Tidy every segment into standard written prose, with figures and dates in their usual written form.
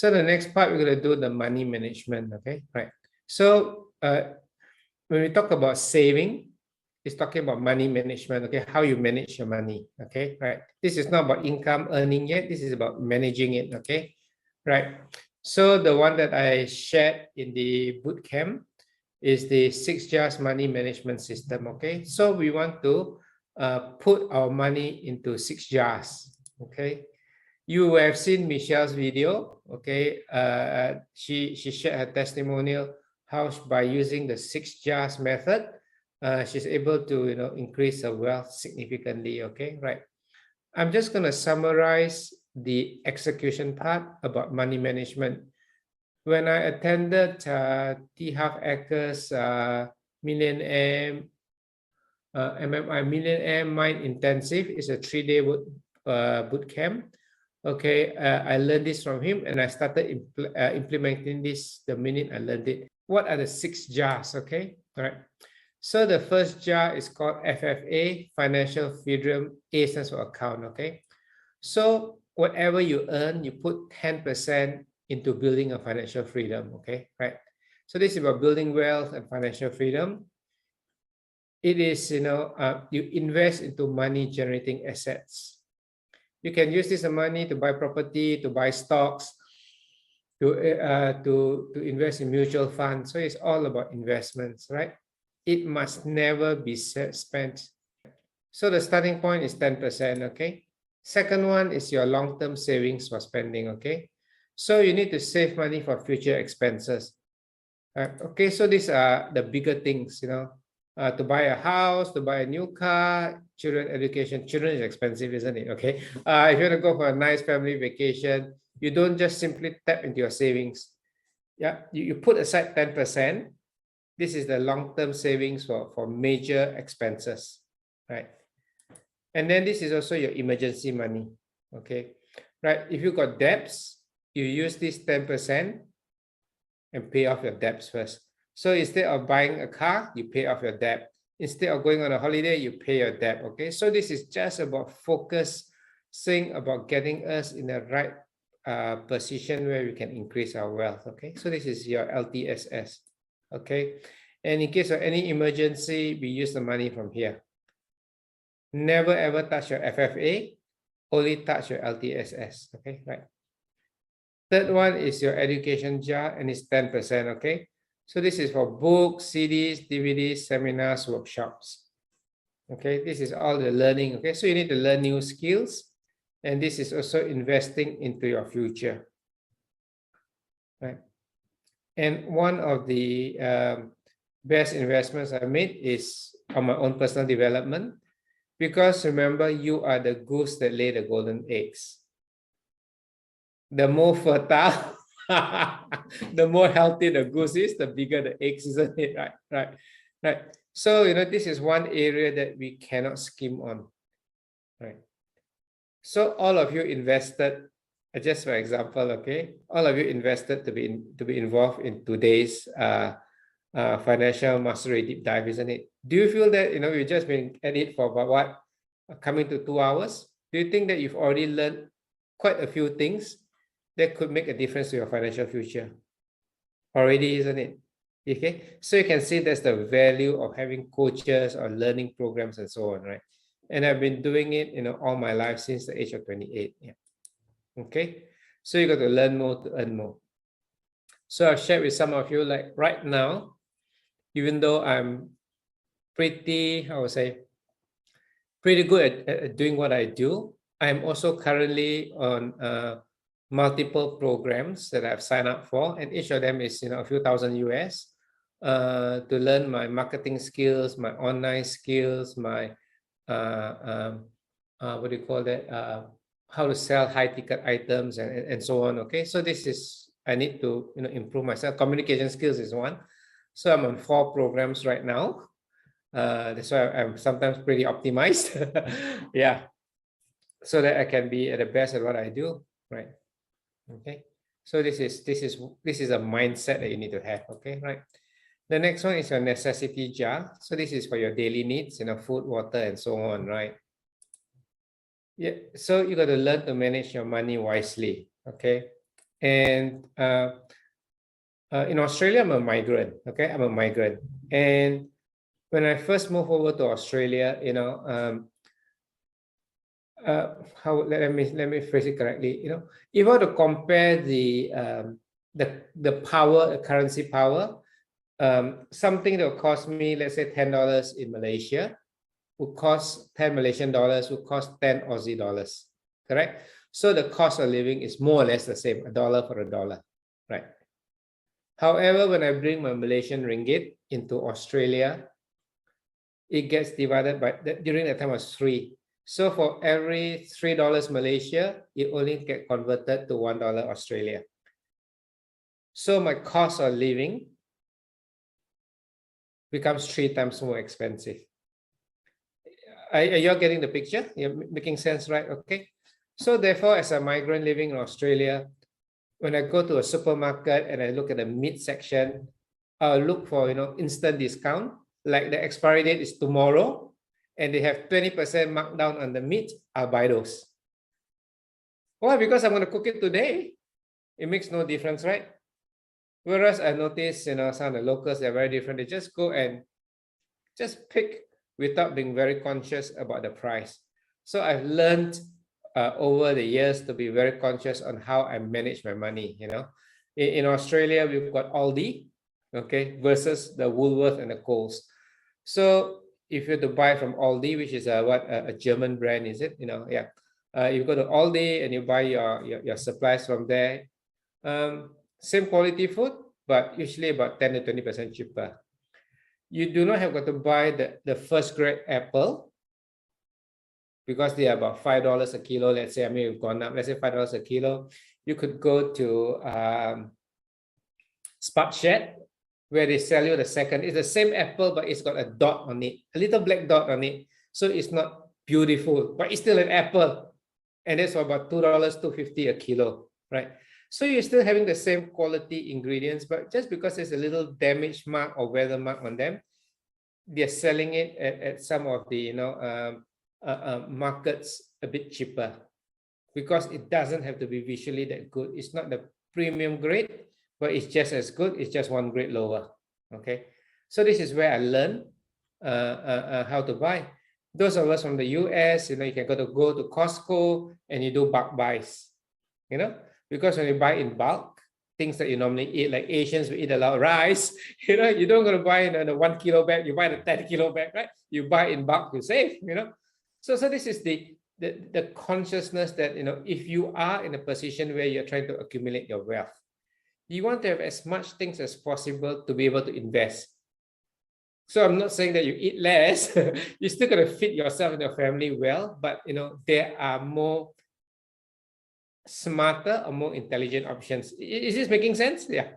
So the next part, we're going to do the money management. Okay, right. So when we talk about saving, it's talking about money management. Okay, how you manage your money. Okay, right. This is not about income earning yet. This is about managing it. Okay, right. So the one that I shared in the boot camp is the 6 jars money management system. Okay, so we want to put our money into 6 jars. Okay, you have seen Michelle's video. Okay, she shared her testimonial how by using the 6 jars method, she's able to increase her wealth significantly. Okay, right. I'm just going to summarize the execution part about money management. When I attended T. Harv Eker's Millionaire MMI Millionaire Mind Intensive, is a 3-day boot camp. Okay, I learned this from him, and I started implementing this the minute I learned it. What are the 6 jars? Okay, all right. So the first jar is called FFA, Financial Freedom. A stands for account. Okay, so whatever you earn, you put 10% into building a financial freedom. Okay, right. So this is about building wealth and financial freedom. It is, you invest into money generating assets. You can use this money to buy property, to buy stocks, to invest in mutual funds. So it's all about investments, right? It must never be spent. So the starting point is 10%, okay? Second one is your long-term savings for spending, okay? So you need to save money for future expenses. Okay, so these are the bigger things, to buy a house, to buy a new car, children education. Children is expensive, isn't it? Okay. If you want to go for a nice family vacation, you don't just simply tap into your savings. Yeah, you put aside 10%. This is the long-term savings for major expenses, right? And then this is also your emergency money, okay? Right, if you got debts, you use this 10% and pay off your debts first. So instead of buying a car, you pay off your debt. Instead of going on a holiday, you pay your debt, okay? So this is just about focusing about getting us in the right position where we can increase our wealth, okay? So this is your LTSS, okay? And in case of any emergency, we use the money from here. Never ever touch your FFA, only touch your LTSS, okay, right? Third one is your education jar, and it's 10%, okay? So this is for books, CDs, DVDs, seminars, workshops. Okay, this is all the learning, okay? So you need to learn new skills, and this is also investing into your future, right? And one of the best investments I made is on my own personal development, because remember, you are the goose that lay the golden eggs. The more fertile, the more healthy the goose is, the bigger the eggs, isn't it? Right. So, this is one area that we cannot skim on, right? So all of you invested, just for example, okay, all of you invested to be involved in today's financial mastery deep dive, isn't it? Do you feel that you've just been at it for about what, coming to 2 hours? Do you think that you've already learned quite a few things that could make a difference to your financial future already, isn't it? Okay, so you can see that's the value of having coaches or learning programs and so on, right? And I've been doing it, all my life since the age of 28. Yeah. Okay, so you got to learn more to earn more. So I've shared with some of you, like right now, even though I'm pretty, I would say, pretty good at doing what I do, I'm also currently on multiple programs that I've signed up for, and each of them is a few thousand US, to learn my marketing skills, my online skills, my what do you call that, how to sell high ticket items and so on. Okay, so this is, I need to improve myself. Communication skills is one, so I'm on 4 programs right now. That's why I'm sometimes pretty optimized. Yeah, so that I can be at the best at what I do, right? Okay, so this is a mindset that you need to have. Okay, right? The next one is your necessity jar. So this is for your daily needs, food, water, and so on, right? Yeah, so you got to learn to manage your money wisely. Okay, And in Australia, I'm a migrant. Okay, I'm a migrant. And when I first moved over to Australia, let me phrase it correctly. If I were to compare the power, the currency power, something that will cost me, let's say $10 in Malaysia, would cost 10 Malaysian dollars, would cost 10 Aussie dollars. Correct? So the cost of living is more or less the same, $1 for $1, right? However, when I bring my Malaysian ringgit into Australia, it gets divided by, during that time it was 3. So for every $3 Malaysia, it only get converted to $1 Australia. So my cost of living becomes 3 times more expensive. Are you all getting the picture? You're making sense, right? Okay. So therefore, as a migrant living in Australia, when I go to a supermarket and I look at the meat section, I'll look for instant discount. Like the expiry date is tomorrow, and they have 20% markdown on the meat. I'll buy those. Why? Because I'm going to cook it today. It makes no difference, right? Whereas I notice, some of the locals, they're very different. They just go and just pick without being very conscious about the price. So I've learned over the years to be very conscious on how I manage my money. In Australia, we've got Aldi, okay, versus the Woolworth and the Coles. So if you're to buy from Aldi, which is a German brand, is it? Yeah. You go to Aldi and you buy your supplies from there. Same quality food, but usually about 10 to 20% cheaper. You do not have got to buy the first grade apple because they are about $5 a kilo. Let's say, we've gone up, let's say $5 a kilo. You could go to Spark Shed, where they sell you the second. It's the same apple, but it's got a dot on it, a little black dot on it. So it's not beautiful, but it's still an apple. And that's for about $2, $2.50 a kilo, right? So you're still having the same quality ingredients, but just because there's a little damage mark or weather mark on them, they're selling it at some of the markets a bit cheaper because it doesn't have to be visually that good. It's not the premium grade, but it's just as good. It's just 1 grade lower. Okay, so this is where I learned how to buy. Those of us from the US, you can go to Costco and you do bulk buys, because when you buy in bulk, things that you normally eat, like Asians, we eat a lot of rice, you don't go to buy the 1 kilo bag, you buy the 10 kilo bag, right? You buy in bulk, you save, So this is the consciousness that, if you are in a position where you're trying to accumulate your wealth, you want to have as much things as possible to be able to invest. So I'm not saying that you eat less, you're still going to feed yourself and your family well, but there are more smarter or more intelligent options. Is this making sense? Yeah.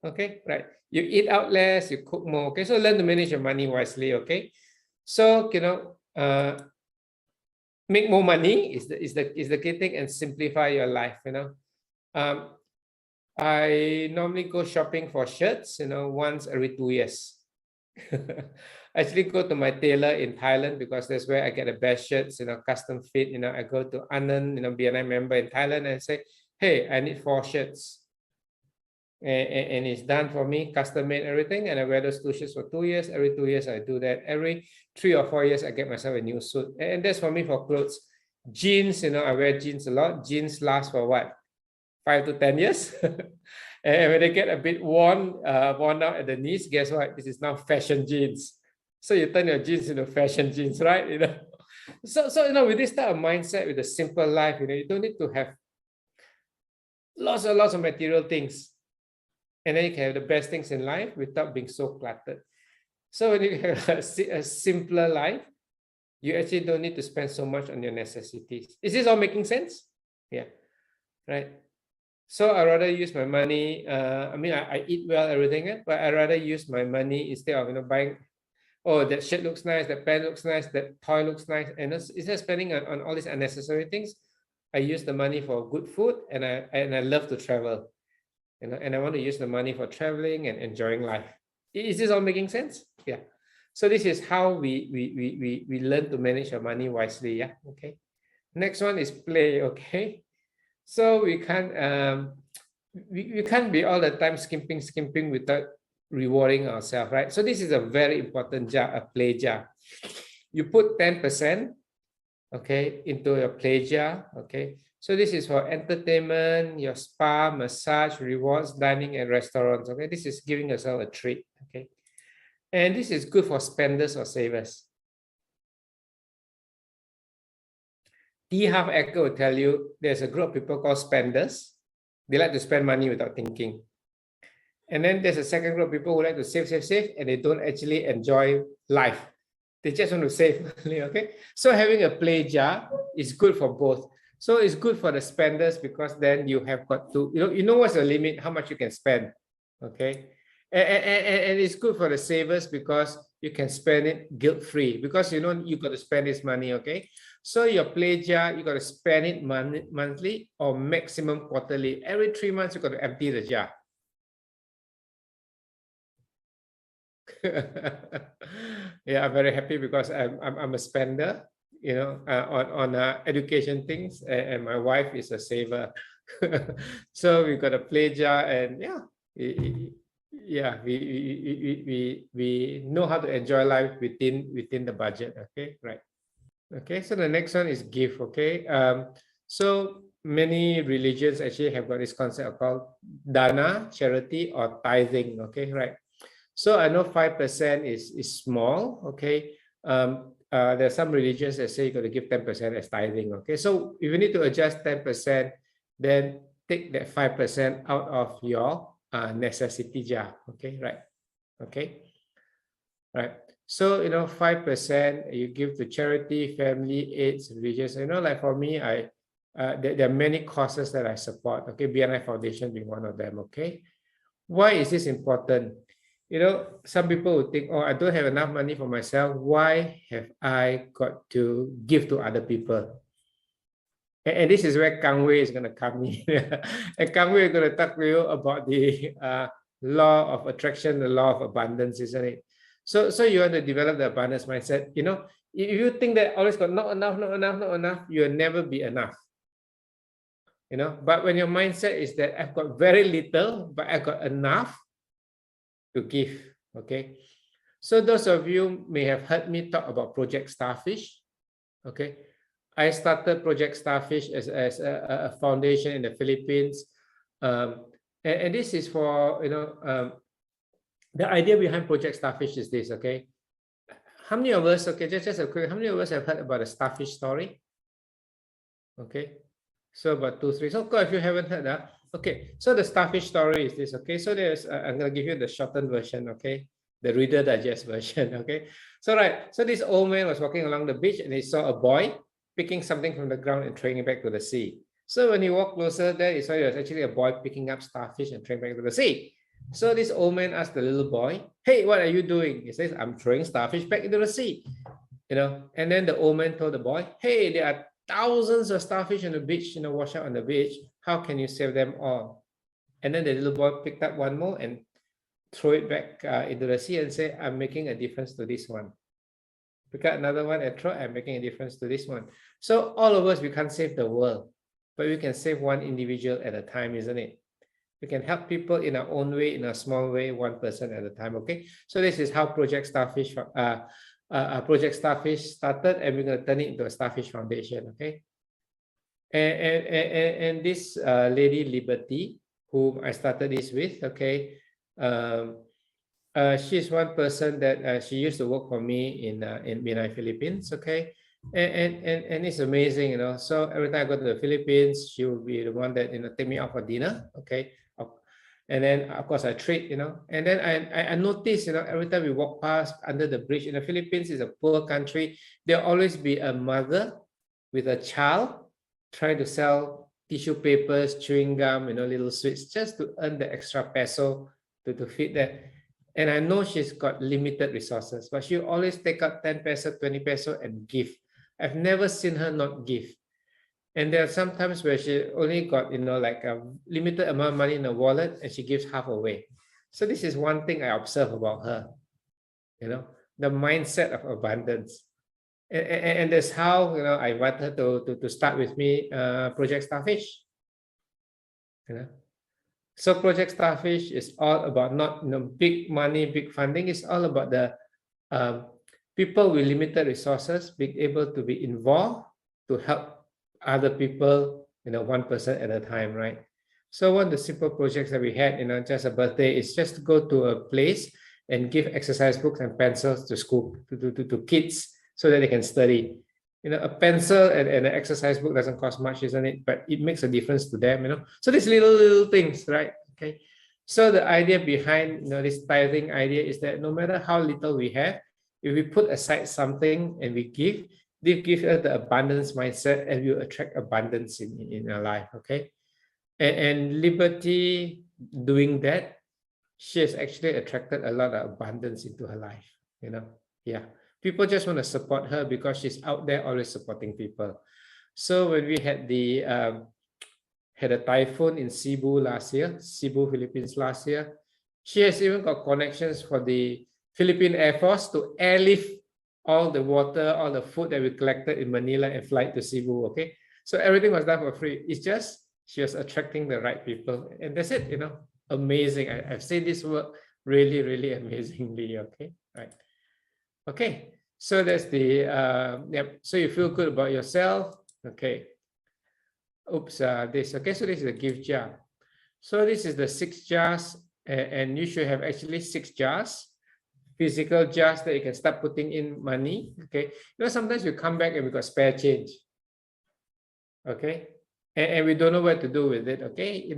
Okay, right. You eat out less, you cook more. Okay, so learn to manage your money wisely. Okay, so make more money is the key thing, and simplify your life. I normally go shopping for shirts, once every 2 years. I actually go to my tailor in Thailand because that's where I get the best shirts, custom fit. I go to Anand, BNI member in Thailand, and say, hey, I need 4 shirts. And it's done for me, custom made everything. And I wear those 2 shirts for 2 years. Every 2 years, I do that. Every 3 or 4 years, I get myself a new suit. And that's for me for clothes. Jeans, I wear jeans a lot. Jeans last for what? 5 to 10 years. And when they get a bit worn out at the knees, guess what? This is now fashion jeans. So you turn your jeans into fashion jeans, right? So with this type of mindset, with a simple life, you don't need to have lots and lots of material things. And then you can have the best things in life without being so cluttered. So when you have a simpler life, you actually don't need to spend so much on your necessities. Is this all making sense? Yeah, right. So I rather use my money. I eat well, everything, but I rather use my money instead of buying. Oh, that shirt looks nice. That pen looks nice. That toy looks nice. And instead of spending on all these unnecessary things, I use the money for good food, and I love to travel. And I want to use the money for traveling and enjoying life. Is this all making sense? Yeah. So this is how we learn to manage our money wisely. Yeah. Okay. Next one is play. Okay. So we can't we can't be all the time skimping without rewarding ourselves, right? So this is a very important jar, a play jar. You put 10%, okay, into your play jar, okay? So this is for entertainment, your spa, massage, rewards, dining, and restaurants, okay? This is giving yourself a treat, okay? And this is good for spenders or savers. T. Harv Eker will tell you there's a group of people called spenders. They like to spend money without thinking. And then there's a second group of people who like to save, and they don't actually enjoy life. They just want to save money, okay? So having a play jar is good for both. So it's good for the spenders because then you have got to, you know what's the limit, how much you can spend, okay? And it's good for the savers because you can spend it guilt-free because you know you got to spend this money, okay? So your play jar, you got to spend it monthly or maximum quarterly. Every 3 months, you got to empty the jar. Yeah, I'm very happy because I'm a spender, you know, on education things, and my wife is a saver. So we got a play jar, and yeah, we know how to enjoy life within the budget. Okay, right. Okay, so the next one is give. Okay, so many religions actually have got this concept called dana, charity, or tithing. Okay, right. So I know 5% is small, okay? There are some religions that say you got to give 10% as tithing, okay? So if you need to adjust 10%, then take that 5% out of your necessity jar, okay? Right, okay? Right. So, you know, 5% you give to charity, family, aids, religious. You know, like for me, there are many causes that I support, okay? BNI Foundation being one of them, okay? Why is this important? You know, some people would think, oh, I don't have enough money for myself. Why have I got to give to other people? And this is where Kang Wei is going to come in. And Kang Wei is going to talk to you about the law of attraction, the law of abundance, isn't it? So you want to develop the abundance mindset. You know, if you think that always got not enough, not enough, not enough, you'll never be enough. You know, but when your mindset is that I've got very little, but I got enough to give, okay? So those of you may have heard me talk about Project Starfish, okay? I started Project Starfish as a foundation in the Philippines. And this is for, you know, the idea behind Project Starfish is this, okay? How many of us, okay, just a quick, how many of us have heard about the Starfish story? Okay, so about 2, 3. So if you haven't heard that, okay. So the Starfish story is this, okay. So there's, I'm gonna give you the shortened version, okay, the Reader Digest version, okay. So right, so this old man was walking along the beach and he saw a boy picking something from the ground and throwing it back to the sea. So when he walked closer, there he saw it was actually a boy picking up starfish and throwing back to the sea. So this old man asked the little boy, "Hey, what are you doing?" He says, "I'm throwing starfish back into the sea." You know, and then the old man told the boy, "Hey, there are thousands of starfish on the beach, you know, wash out on the beach. How can you save them all?" And then the little boy picked up one more and throw it back into the sea and say, "I'm making a difference to this one." Pick up another one and throw, "I'm making a difference to this one." So all of us, we can't save the world, but we can save one individual at a time, isn't it? We can help people in our own way, in a small way, one person at a time, okay? So this is how Project Starfish started, and we're going to turn it into a Starfish Foundation, okay? And this lady Liberty, whom I started this with, okay, she's one person that she used to work for me in BNI Philippines, okay, and it's amazing, you know. So every time I go to the Philippines, she will be the one that, you know, take me out for dinner, okay. And then of course I treat, you know, and then I notice, you know, every time we walk past under the bridge in the Philippines, is a poor country, there'll always be a mother with a child trying to sell tissue papers, chewing gum, you know, little sweets, just to earn the extra peso to feed that. And I know she's got limited resources, but she always take out 10 peso, 20 peso and give. I've never seen her not give. And there are some times where she only got, you know, like a limited amount of money in the wallet and she gives half away. So this is one thing I observe about her, you know, the mindset of abundance. And that's how, you know, I want her to start with me Project Starfish, you know. So Project Starfish is all about not big money, big funding. It's all about the people with limited resources being able to be involved to help other people, one person at a time, right? So one of the simple projects that we had, just a birthday, is just to go to a place and give exercise books and pencils to school, to kids, so that they can study. A pencil and an exercise book doesn't cost much, isn't it? But it makes a difference to them, So these little things, right? Okay. So the idea behind this tithing idea is that no matter how little we have, if we put aside something and we give, they give us the abundance mindset and we will attract abundance in our life. Okay. And Liberty doing that, she has actually attracted a lot of abundance into her life. Yeah. People just want to support her because she's out there always supporting people. So when we had had a typhoon in Cebu last year, Cebu, Philippines last year, she has even got connections for the Philippine Air Force to airlift all the water, all the food that we collected in Manila and fly to Cebu. Okay, so everything was done for free. It's just she was attracting the right people, and that's it. Amazing. I've seen this work really, really amazingly. Okay, right. Okay, so that's the so you feel good about yourself. Okay. Oops, this. Okay, so this is the gift jar. So this is the 6 jars, and you should have actually 6 jars, physical jars that you can start putting in money. Okay, sometimes you come back and we got spare change. Okay, and we don't know what to do with it. Okay,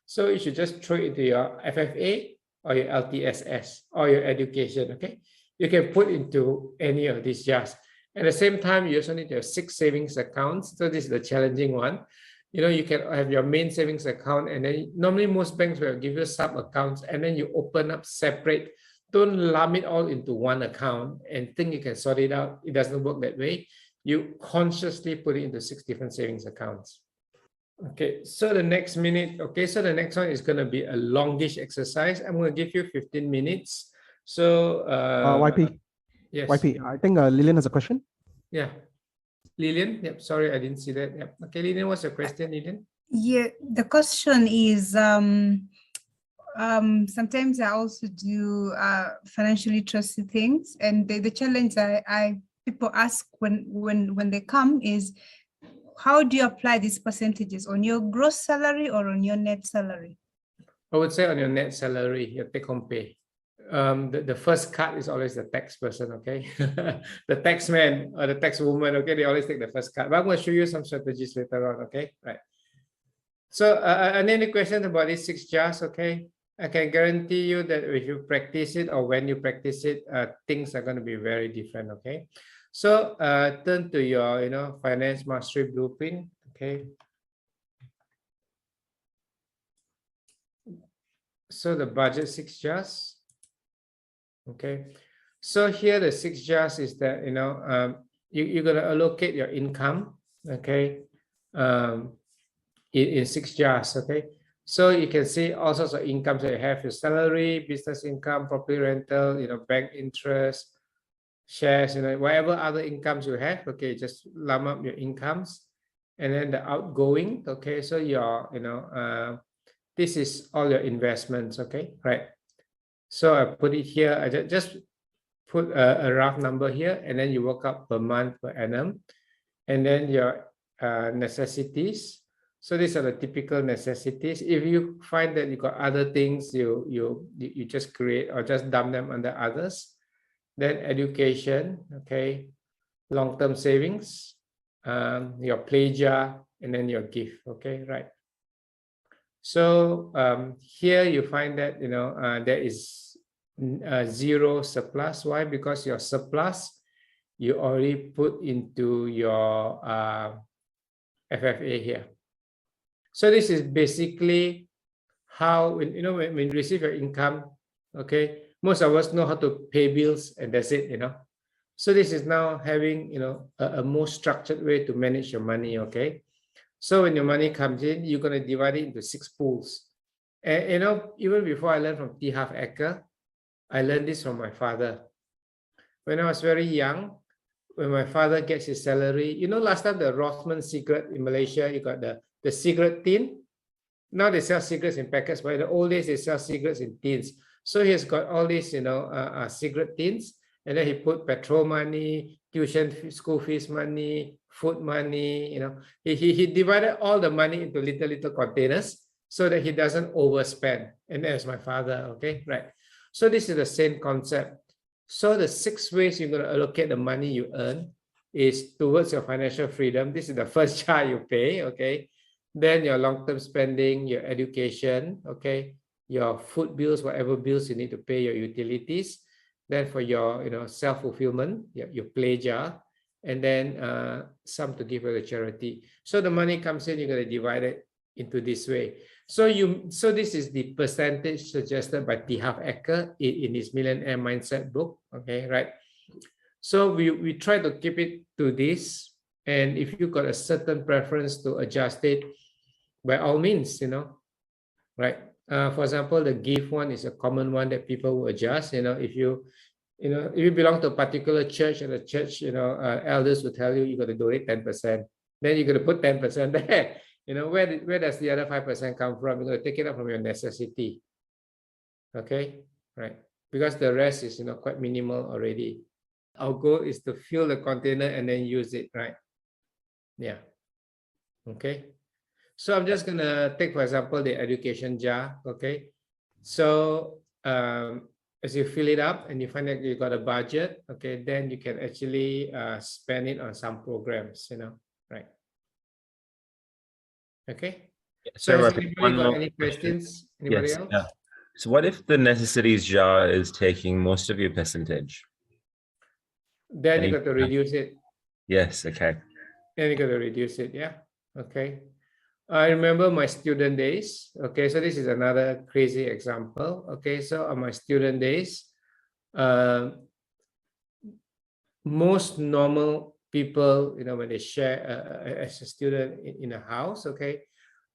so you should just throw it into your FFA or your LTSS or your education. Okay, you can put into any of these jars. At the same time, you also need to have 6 savings accounts. So this is the challenging one. You can have your main savings account, and then normally most banks will give you sub accounts, and then you open up separate. Don't lump it all into one account and think you can sort it out. It doesn't work that way. You consciously put it into 6 different savings accounts. Okay, so the next minute, so the next one is going to be a longish exercise. I'm going to give you 15 minutes. So, YP. Yes. YP, I think Lillian has a question. Yeah. Lillian, yep, sorry, I didn't see that. Yep. Okay, Lillian, what's your question, Lillian? Yeah, the question is, sometimes I also do financial literacy things, and the challenge people ask when they come is, how do you apply these percentages on your gross salary or on your net salary? I would say on your net salary, your take-home pay. The first cut is always the tax person, okay? The tax man or the tax woman, okay? They always take the first cut. But I'm going to show you some strategies later on, okay? Right. So, any questions about these 6 jars, okay? I can guarantee you that if you practice it or when you practice it, things are going to be very different, okay? So, turn to your, finance mastery blueprint, okay? So the budget 6 jars. Okay, so here the 6 jars is that you're going to allocate your income, okay, in 6 jars. Okay, so you can see all sorts of incomes that you have: your salary, business income, property rental, bank interest, shares, whatever other incomes you have. Okay, just lump up your incomes, and then the outgoing. Okay, so your this is all your investments. Okay, right. So I put it here. I just put a rough number here, and then you work out per month, per annum, and then your necessities. So these are the typical necessities. If you find that you got other things, you just create or just dump them under others. Then education, okay, long-term savings, your play jar, and then your gift. Okay, right. So here you find that there is 0 surplus. Why? Because your surplus you already put into your FFA here. So this is basically how when you receive your income. Okay, most of us know how to pay bills, and that's it. So this is now having a more structured way to manage your money. Okay. So when your money comes in, you're going to divide it into 6 pools. And even before I learned from T. Harv Eker, I learned this from my father. When I was very young, when my father gets his salary, last time the Rothman cigarette in Malaysia, you got the cigarette tin. Now they sell cigarettes in packets, but in the old days they sell cigarettes in tins. So he's got all these, cigarette tins, and then he put petrol money, school fees money, food money. He divided all the money into little containers so that he doesn't overspend. And there's my father. Okay, right. So this is the same concept. So the 6 ways you're going to allocate the money you earn is towards your financial freedom. This is the first jar you pay. Okay. Then your long-term spending, your education, okay, your food bills, whatever bills you need to pay, your utilities. Then for your, self-fulfillment, your play jar, and then some to give to the charity. So the money comes in, you're going to divide it into this way. So this is the percentage suggested by T. Harv Eker in his Millionaire Mindset book. Okay, right? So we try to keep it to this. And if you've got a certain preference to adjust it, by all means, right? For example, the gift one is a common one that people will adjust. If you belong to a particular church and the church, elders will tell you you got to donate 10%. Then you're going to put 10% there. Where does the other 5% come from? You're going to take it up from your necessity. Okay, right? Because the rest is, quite minimal already. Our goal is to fill the container and then use it, right? Yeah. Okay. So I'm just gonna take, for example, the education jar. Okay. So as you fill it up and you find that you got a budget, okay, then you can actually spend it on some programs, right? Okay. So has anybody got any questions? Anybody Yes, else? yeah. So what if the necessities jar is taking most of your percentage? Then you got to reduce it. Yes, okay. Then you got to reduce it, yeah. Okay. I remember my student days. Okay, so this is another crazy example. Okay, so on my student days, most normal people, when they share as a student in a house, okay,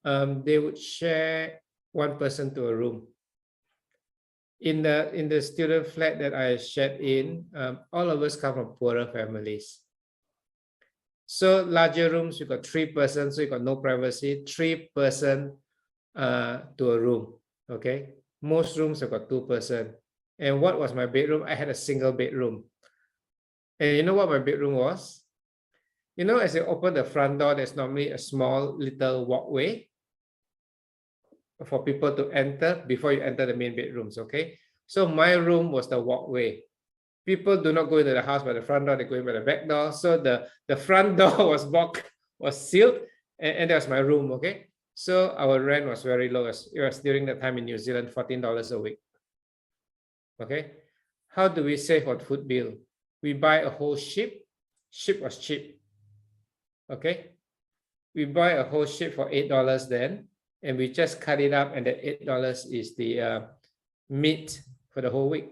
they would share one person to a room. In the student flat that I shared in, all of us come from poorer families. So larger rooms, you got 3 persons, so you got no privacy. 3 person to a room. Okay, most rooms have got 2 person. And what was my bedroom? I had a single bedroom. And you know what my bedroom was? As you open the front door, there's normally a small little walkway for people to enter before you enter the main bedrooms. Okay, so my room was the walkway. People do not go into the house by the front door, they go in by the back door. So the front door was sealed, and that was my room, okay? So our rent was very low. It was during the time in New Zealand, $14 a week. Okay? How do we save on food bill? We buy a whole sheep. Sheep was cheap. Okay? We buy a whole sheep for $8 then, and we just cut it up, and that $8 is the meat for the whole week.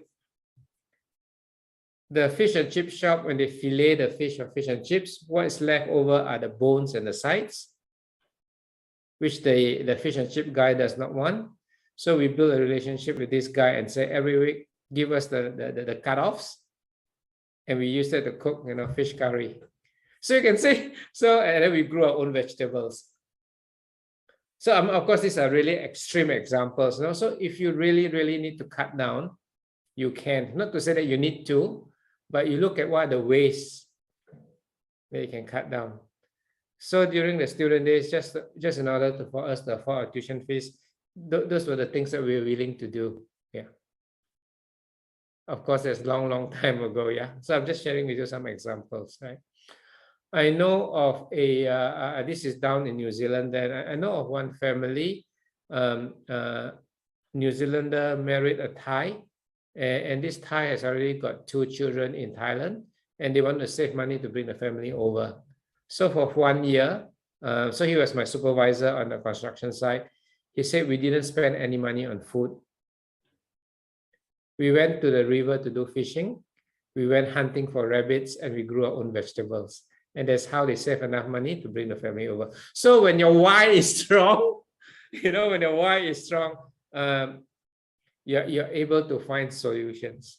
The fish and chip shop, when they fillet the fish or fish and chips, what is left over are the bones and the sides, which the fish and chip guy does not want. So we build a relationship with this guy and say, every week, give us the cut-offs, and we use that to cook, fish curry. So you can see, and then we grew our own vegetables. So of course, these are really extreme examples. So if you really, really need to cut down, you can. Not to say that you need to, but you look at what are the ways that you can cut down. So during the student days, just in order for us to afford our tuition fees, those were the things that we were willing to do. Yeah. Of course, that's long time ago. Yeah. So I'm just sharing with you some examples, right? I know of this is down in New Zealand, and I know of one family, New Zealander married a Thai, and this Thai has already got 2 children in Thailand, and they want to save money to bring the family over. So for 1 year, so he was my supervisor on the construction site. He said we didn't spend any money on food. We went to the river to do fishing. We went hunting for rabbits, and we grew our own vegetables. And that's how they save enough money to bring the family over. So when your why is strong, when your why is strong, you're able to find solutions.